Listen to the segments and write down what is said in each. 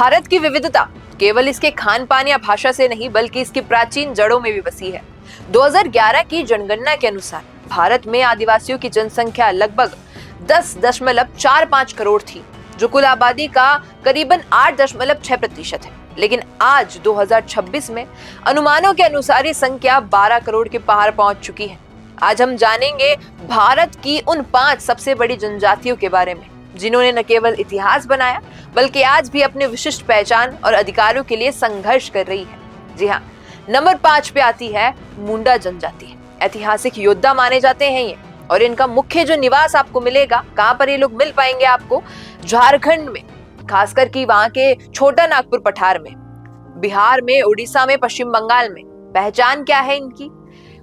भारत की विविधता केवल इसके खान पान या भाषा से नहीं बल्कि इसकी प्राचीन जड़ों में भी बसी है। 2011 की जनगणना के अनुसार भारत में आदिवासियों की जनसंख्या लगभग 10.45 करोड़ थी, जो कुल आबादी का करीबन 8.6% है। लेकिन आज 2026 में अनुमानों के अनुसार ये संख्या 12 करोड़ के पार पहुंच चुकी है। आज हम जानेंगे भारत की उन 5 सबसे बड़ी जनजातियों के बारे में जिन्होंने न केवल इतिहास बनाया बल्कि आज भी अपने विशिष्ट पहचान और अधिकारों के लिए संघर्ष कर रही है। जी हाँ, नंबर 5 पे आती है मुंडा जनजाति। ऐतिहासिक योद्धा माने जाते हैं ये, और इनका मुख्य जो निवास आपको मिलेगा, कहाँ पर ये लोग मिल पाएंगे आपको? झारखंड में, खासकर कि वहां के छोटा नागपुर पठार में, बिहार में, उड़ीसा में, पश्चिम बंगाल में। पहचान क्या है इनकी?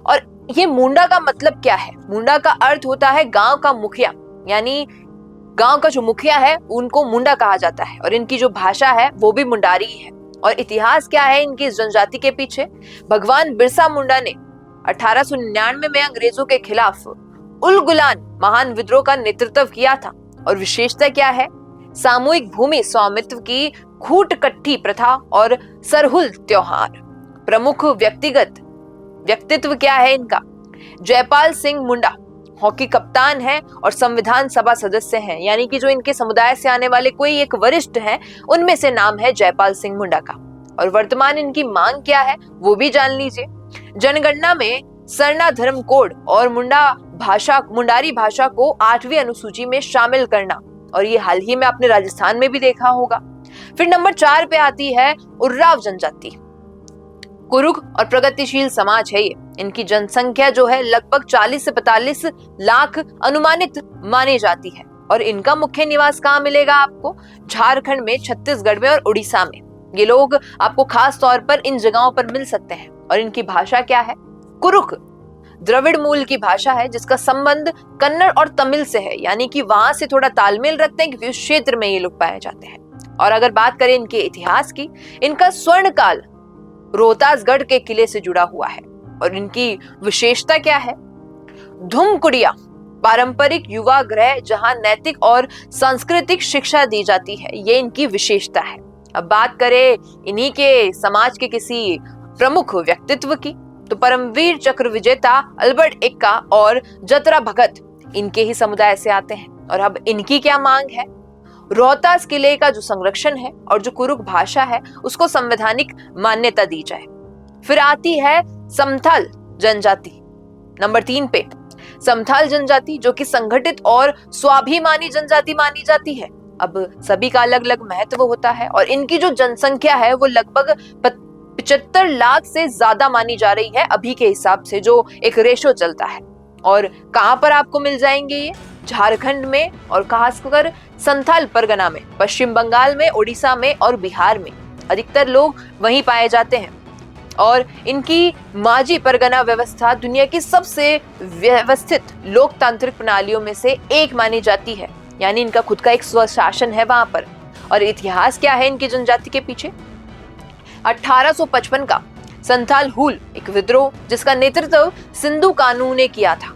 और ये मुंडा का मतलब क्या है? मुंडा का अर्थ होता है गांव का मुखिया, यानी गांव का जो मुखिया है उनको मुंडा कहा जाता है, और इनकी जो भाषा है वो भी मुंडारी है। और इतिहास क्या है इनकी इस जनजाति के पीछे? भगवान बिरसा मुंडा ने 1899 में अंग्रेजों के खिलाफ उल गुलान महान विद्रोह का नेतृत्व किया था। और विशेषता क्या है? सामूहिक भूमि स्वामित्व की खूट-कट्टी प्रथा और सरहुल त्योहार। प्रमुख व्यक्तित्व क्या है इनका? जयपाल सिंह मुंडा हॉकी कप्तान है और संविधान सभा सदस्य हैं, यानी कि जो इनके समुदाय से आने वाले कोई एक वरिष्ठ हैं उनमें से नाम है जयपाल सिंह मुंडा का। और वर्तमान इनकी मांग क्या है वो भी जान लीजिए। जनगणना में सरना धर्म कोड और मुंडारी भाषा को 8वीं अनुसूची में शामिल करना, और ये हाल ही में आपने राजस्थान में भी देखा होगा। फिर नंबर 4 पे आती है उर्राव जनजाति। कुरुख और प्रगतिशील समाज है ये। इनकी जनसंख्या जो है लगभग 40 से 45 लाख अनुमानित मानी जाती है, और इनका मुख्य निवास कहाँ मिलेगा आपको? झारखंड में, छत्तीसगढ़ में और उड़ीसा में। ये लोग आपको खास तौर पर इन जगहों पर मिल सकते हैं। और इनकी भाषा क्या है? कुरुख द्रविड़ मूल की भाषा है जिसका संबंध कन्नड़ और तमिल से है, यानी कि वहां से थोड़ा तालमेल रखते हैं क्योंकि उस क्षेत्र में ये लोग पाए जाते हैं। और अगर बात करें इनके इतिहास की, इनका स्वर्ण काल रोहतासगढ़ के किले से जुड़ा हुआ है। और इनकी विशेषता क्या है? धुमकुड़िया पारंपरिक युवा गृह जहां नैतिक और सांस्कृतिक शिक्षा दी जाती है, ये इनकी विशेषता है। अब बात करें इन्हीं के समाज के किसी प्रमुख व्यक्तित्व की, तो परमवीर चक्र विजेता अल्बर्ट एक्का और जतरा भगत इनके ही समुदाय से आते हैं। और अब इनकी क्या मांग है? रोहतास किले का जो संरक्षण है और जो कुरुख भाषा है उसको संवैधानिक मान्यता दी जाए। फिर आती है समथाल जनजाति नंबर 3 पे। समथाल जनजाति जो कि संगठित और स्वाभिमानी जनजाति मानी जाती है। अब सभी का अलग अलग महत्व होता है, और इनकी जो जनसंख्या है वो लगभग 75 लाख से ज्यादा मानी जा रही है अभी के हिसाब से, जो एक रेशो चलता है। और कहां पर आपको मिल जाएंगे ये? झारखंड में, और खासकर संथाल परगना में, पश्चिम बंगाल में, उड़ीसा में और बिहार में। अधिकतर लोग वहीं पाए जाते हैं। और इनकी माझी परगना व्यवस्था दुनिया की सबसे व्यवस्थित लोकतांत्रिक प्रणालियों में से एक मानी जाती है, यानी इनका खुद का एक स्वशासन है वहां पर। और इतिहास क्या है इनकी जनजाति के पीछे? 1855 का संथाल हुल एक विद्रोह जिसका नेतृत्व सिंधु कानू ने किया था,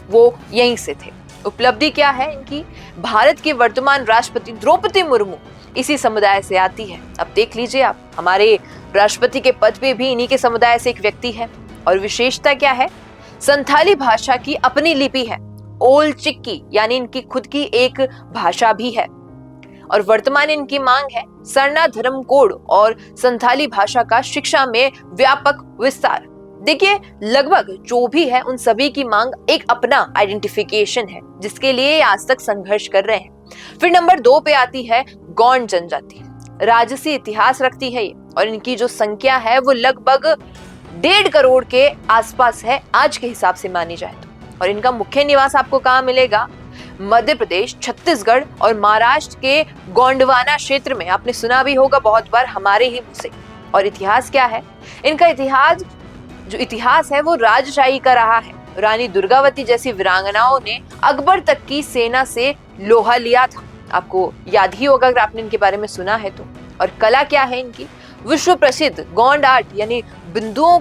वो यहीं से थे। उपलब्धि क्या है इनकी? भारत की वर्तमान राष्ट्रपति द्रौपदी मुर्मू इसी समुदाय से आती है। अब देख लीजिए आप, हमारे राष्ट्रपति के पद पे भी इन्हीं के समुदाय से एक व्यक्ति है। और विशेषता क्या है? संथाली भाषा की अपनी लिपि है, ओल चिक्की, यानी इनकी खुद की एक भाषा भी है। और वर्तमान इनकी मांग है सरना धर्म कोड और संथाली भाषा का शिक्षा में व्यापक विस्तार। देखिए, लगभग जो भी है उन सभी की मांग एक अपना आइडेंटिफिकेशन है जिसके लिए आज तक संघर्ष कर रहे हैं। फिर नंबर 2 पे आती है गोंड जनजाति। राजसी इतिहास रखती है ये, और इनकी जो संख्या है वो लगभग 1.5 करोड़ के आसपास है आज के हिसाब से मानी जाए तो। और इनका मुख्य निवास आपको कहाँ मिलेगा? मध्य प्रदेश, छत्तीसगढ़ और महाराष्ट्र के गोंडवाना क्षेत्र में। आपने सुना भी होगा बहुत बार हमारे ही मुंह से। और इतिहास क्या है इनका? इतिहास है वो राजशाही का रहा है। रानी दुर्गावती जैसी वीरांगनाओं ने अकबर तक की सेना से लोहा लिया था, आपको याद ही होगा अगर आपने इनके बारे में सुना है तो। और कला क्या है इनकी? विश्व प्रसिद्ध गोंड आर्ट, यानी बिंदुओं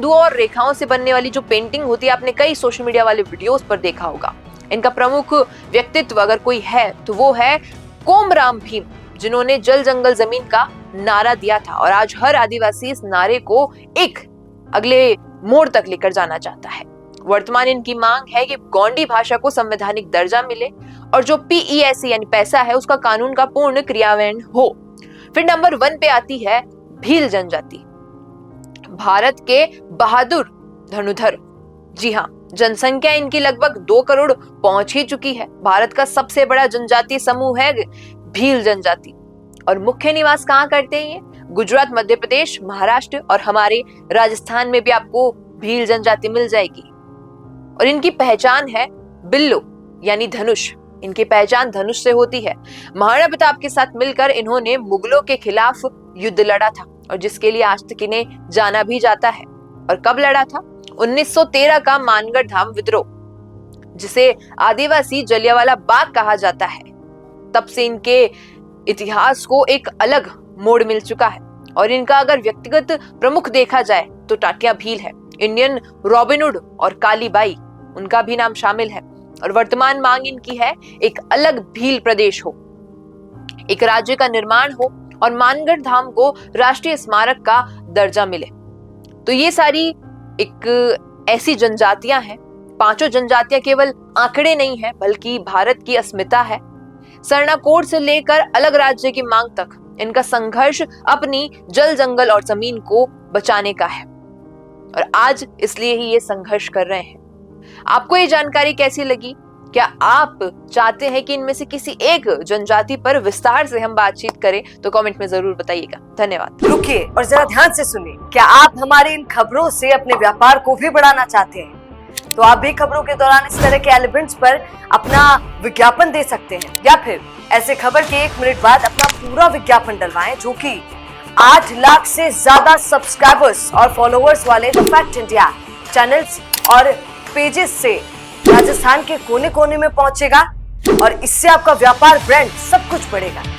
और रेखाओं से बनने वाली जो पेंटिंग होती है, आपने कई सोशल मीडिया वाले वीडियोस पर देखा होगा। इनका प्रमुख व्यक्तित्व अगर कोई है तो वो है कोमराम भीम, जिन्होंने जल जंगल जमीन का नारा दिया था और आज हर आदिवासी इस नारे को एक अगले मोड़ तक लेकर जाना चाहता है। वर्तमान इनकी मांग है कि गोंडी भाषा को संवैधानिक दर्जा मिले और जो PESC यानी पैसा है उसका कानून का पूर्ण क्रियान्वयन हो। फिर नंबर 1 पे आती है भील जनजाति, भारत के बहादुर धनुधर। जी हाँ, जनसंख्या इनकी लगभग 2 करोड़ पहुंच ही चुकी है। भारत का सबसे बड़ा जनजातीय समूह है भील जनजाति और मुख्य निवास कहाँ करते हैं ये? गुजरात, मध्य प्रदेश, महाराष्ट्र और हमारे राजस्थान में भी आपको भील जनजाति मिल जाएगी। और इनकी पहचान है बिल्लो यानी धनुष। इनकी पहचान धनुष से होती है। महाराणा प्रताप के साथ मिलकर इन्होंने मुगलों के खिलाफ युद्ध लड़ा था और जिसके लिए आज तक इन्हें जाना भी जाता है। और कब लड़ा था? 1913 का मानगढ़ धाम विद्रोह, जिसे आदिवासी जलियांवाला बाग कहा जाता है। तब से इनके इतिहास को एक अलग मोड़ मिल चुका है और इनका अगर व्यक्तिगत प्रमुख देखा जाए तो टाटिया भील है। इंडियन रॉबिनहुड और कालीबाई उनका भी नाम शामिल है। और वर्तमान मांग इनकी है एक अलग भील प्रदेश हो, एक राज्य का निर्माण हो और मानगढ़ धाम को राष्ट्रीय स्मारक का दर्जा मिले। तो ये सारी एक ऐसी जनजातियां हैं। 5 जनजातियां केवल आंकड़े नहीं है बल्कि भारत की अस्मिता है। सरनाकोट से लेकर अलग राज्य की मांग तक इनका संघर्ष अपनी जल जंगल और जमीन को बचाने का है और आज इसलिए ही ये संघर्ष कर रहे हैं। आपको ये जानकारी कैसी लगी? क्या आप चाहते हैं कि इनमें से किसी एक जनजाति पर विस्तार से हम बातचीत करें? तो कमेंट में जरूर बताइएगा। धन्यवाद। रुकिए और जरा ध्यान से सुनिए। क्या आप हमारे इन खबरों से अपने व्यापार को भी बढ़ाना चाहते हैं? तो आप भी खबरों के दौरान इस तरह के एलिमेंट्स पर अपना विज्ञापन दे सकते हैं या फिर ऐसे खबर के 1 मिनट बाद अपना पूरा विज्ञापन डलवाएं, जो कि 8 लाख से ज्यादा सब्सक्राइबर्स और फॉलोअर्स वाले द फैक्ट इंडिया चैनल्स और पेजेस से राजस्थान के कोने कोने में पहुंचेगा और इससे आपका व्यापार, ब्रांड सब कुछ बढ़ेगा।